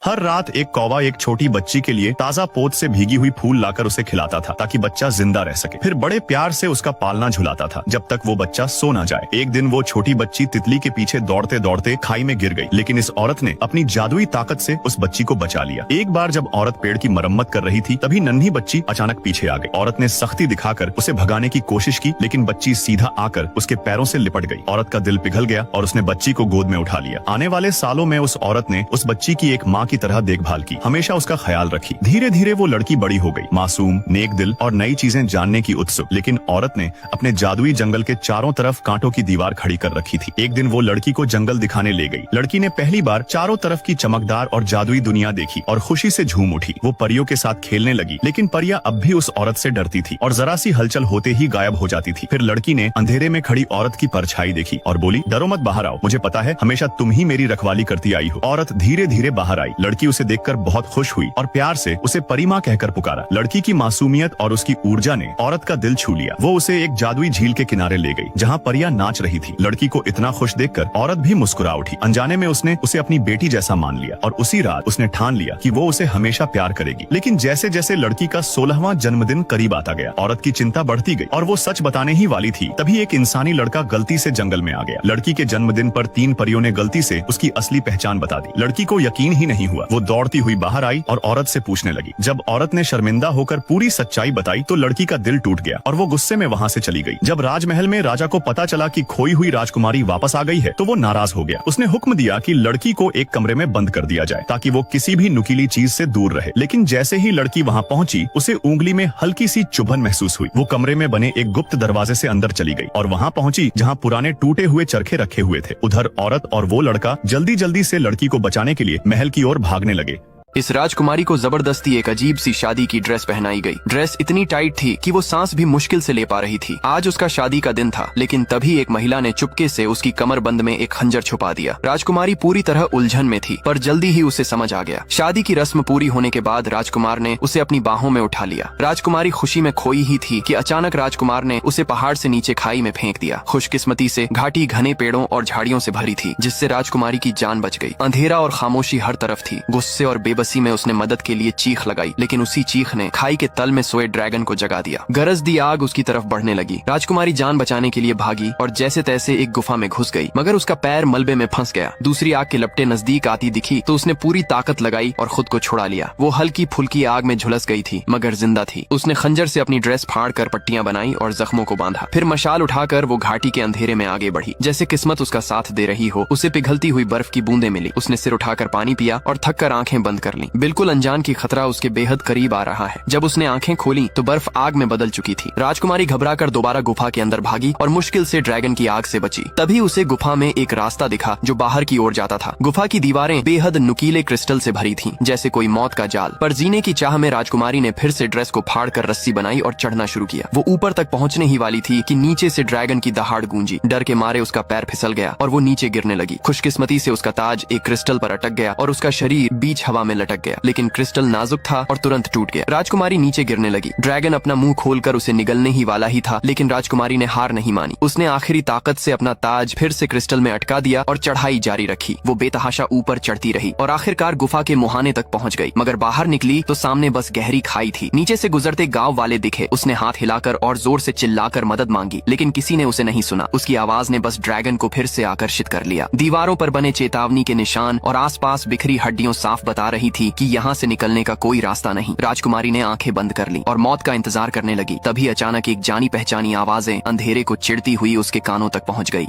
हर रात एक कौवा एक छोटी बच्ची के लिए ताज़ा पोत से भीगी हुई फूल लाकर उसे खिलाता था ताकि बच्चा जिंदा रह सके। फिर बड़े प्यार से उसका पालना झुलाता था जब तक वो बच्चा सो ना जाए। एक दिन वो छोटी बच्ची तितली के पीछे दौड़ते दौड़ते खाई में गिर गई, लेकिन इस औरत ने अपनी जादुई ताकत से उस बच्ची को बचा लिया। एक बार जब औरत पेड़ की मरम्मत कर रही थी, तभी नन्ही बच्ची अचानक पीछे आ गई। औरत ने सख्ती दिखाकर उसे भगाने की कोशिश की, लेकिन बच्ची सीधा आकर उसके पैरों से लिपट गई। औरत का दिल पिघल गया और उसने बच्ची को गोद में उठा लिया। आने वाले सालों में उस औरत ने उस बच्ची की एक माँ की तरह देखभाल की, हमेशा उसका ख्याल रखी। धीरे धीरे वो लड़की बड़ी हो गई, मासूम, नेक दिल और नई चीजें जानने की उत्सुक। लेकिन औरत ने अपने जादुई जंगल के चारों तरफ कांटों की दीवार खड़ी कर रखी थी। एक दिन वो लड़की को जंगल दिखाने ले गई। लड़की ने पहली बार चारों तरफ की चमकदार और जादुई दुनिया देखी और खुशी से झूम उठी। वो परियों के साथ खेलने लगी, लेकिन परियां अब भी उस औरत से डरती थी और जरा सी हलचल होते ही गायब हो जाती थी। फिर लड़की ने अंधेरे में खड़ी औरत की परछाई देखी और बोली, डरो मत, बाहर आओ, मुझे पता है हमेशा तुम ही मेरी रखवाली करती आई हो। औरत धीरे धीरे बाहर आई। लड़की उसे देखकर बहुत खुश हुई और प्यार से उसे परिमा कहकर पुकारा। लड़की की मासूमियत और उसकी ऊर्जा ने औरत का दिल छू लिया। वो उसे एक जादुई झील के किनारे ले गई जहाँ परियां नाच रही थी। लड़की को इतना खुश देखकर औरत भी मुस्कुरा उठी। अनजाने में उसने उसे अपनी बेटी जैसा मान लिया और उसी रात उसने ठान लिया कि वो उसे हमेशा प्यार करेगी। लेकिन जैसे जैसे लड़की का 16वां जन्मदिन करीब आता गया, औरत की चिंता बढ़ती गई और वो सच बताने ही वाली थी, तभी एक इंसानी लड़का गलती से जंगल में आ गया। लड़की के जन्मदिन पर 3 परियों ने गलती से उसकी असली पहचान बता दी। लड़की को यकीन ही नहीं हुआ। वो दौड़ती हुई बाहर आई और औरत से पूछने लगी। जब औरत ने शर्मिंदा होकर पूरी सच्चाई बताई तो लड़की का दिल टूट गया और वो गुस्से में वहाँ से चली गई। जब राजमहल में राजा को पता चला कि खोई हुई राजकुमारी वापस आ गई है, तो वो नाराज हो गया। उसने हुक्म दिया कि लड़की को एक कमरे में बंद कर दिया जाए ताकि वो किसी भी नुकीली चीज से दूर रहे। लेकिन जैसे ही लड़की वहाँ पहुंची, उसे उंगली में हल्की सी चुभन महसूस हुई। वो कमरे में बने एक गुप्त दरवाजे से अंदर चली गई और वहाँ पहुंची जहाँ पुराने टूटे हुए चरखे रखे हुए थे। उधर औरत और वो लड़का जल्दी जल्दी से लड़की को बचाने के लिए महल की ओर भागने लगे। इस राजकुमारी को जबरदस्ती एक अजीब सी शादी की ड्रेस पहनाई गई। ड्रेस इतनी टाइट थी कि वो सांस भी मुश्किल से ले पा रही थी। आज उसका शादी का दिन था, लेकिन तभी एक महिला ने चुपके से उसकी कमर बंद में एक खंजर छुपा दिया। राजकुमारी पूरी तरह उलझन में थी, पर जल्दी ही उसे समझ आ गया। शादी की रस्म पूरी होने के बाद राजकुमार ने उसे अपनी बाहों में उठा लिया। राजकुमारी खुशी में खोई ही थी कि अचानक राजकुमार ने उसे पहाड़ से नीचे खाई में फेंक दिया। खुशकिस्मती से घाटी घने पेड़ों और झाड़ियों से भरी थी, जिससे राजकुमारी की जान बच गई। अंधेरा और खामोशी हर तरफ थी। गुस्से और बेबसी में उसने मदद के लिए चीख लगाई, लेकिन उसी चीख ने खाई के तल में सोए ड्रैगन को जगा दिया। गरज दी आग उसकी तरफ बढ़ने लगी। राजकुमारी जान बचाने के लिए भागी और जैसे तैसे एक गुफा में घुस गई, मगर उसका पैर मलबे में फंस गया। दूसरी आग के लपटें नजदीक आती दिखी तो उसने पूरी ताकत लगाई और खुद को छुड़ा लिया। वो हल्की फुल्की आग में झुलस गई थी, मगर जिंदा थी। उसने खंजर से अपनी ड्रेस फाड़ कर पट्टियां बनाई और जख्मों को बांधा। फिर मशाल उठाकर वो घाटी के अंधेरे में आगे बढ़ी। जैसे किस्मत उसका साथ दे रही हो, उसे पिघलती हुई बर्फ की बूंदें मिली। उसने सिर उठाकर पानी पिया और थक कर आंखें बंद कर ली। बिल्कुल अनजान की खतरा उसके बेहद करीब आ रहा है। जब उसने आंखें खोली तो बर्फ आग में बदल चुकी थी। राजकुमारी घबराकर दोबारा गुफा के अंदर भागी और मुश्किल से ड्रैगन की आग से बची। तभी उसे गुफा में एक रास्ता दिखा जो बाहर की ओर जाता था। गुफा की दीवारें बेहद नुकीले क्रिस्टल से भरी थीं, जैसे कोई मौत का जाल। पर जीने की चाह में राजकुमारी ने फिर से ड्रेस को फाड़कर रस्सी बनाई और चढ़ना शुरू किया। वो ऊपर तक पहुंचने ही वाली थी कि नीचे से ड्रैगन की दहाड़ गूंजी। डर के मारे उसका पैर फिसल गया और वो नीचे गिरने लगी। खुशकिस्मती से उसका ताज एक क्रिस्टल पर अटक गया और उसका शरीर बीच हवा में लटक गया, लेकिन क्रिस्टल नाजुक था और तुरंत टूट गया। राजकुमारी नीचे गिरने लगी। ड्रैगन अपना मुंह खोलकर उसे निगलने ही वाला ही था, लेकिन राजकुमारी ने हार नहीं मानी। उसने आखिरी ताकत से अपना ताज फिर से क्रिस्टल में अटका दिया और चढ़ाई जारी रखी। वो बेतहाशा ऊपर चढ़ती रही और आखिरकार गुफा के मुहाने तक पहुंच गई। मगर बाहर निकली तो सामने बस गहरी खाई थी। नीचे से गुजरते गांव वाले दिखे। उसने हाथ हिलाकर और जोर से चिल्लाकर मदद मांगी, लेकिन किसी ने उसे नहीं सुना। उसकी आवाज ने बस ड्रैगन को फिर से आकर्षित कर लिया। दीवारों पर बने चेतावनी के निशान और आसपास बिखरी हड्डियों साफ बता रही थी कि यहाँ से निकलने का कोई रास्ता नहीं। राजकुमारी ने आंखें बंद कर ली और मौत का इंतजार करने लगी। तभी अचानक एक जानी पहचानी आवाजें अंधेरे को चिढ़ती हुई उसके कानों तक पहुंच गई।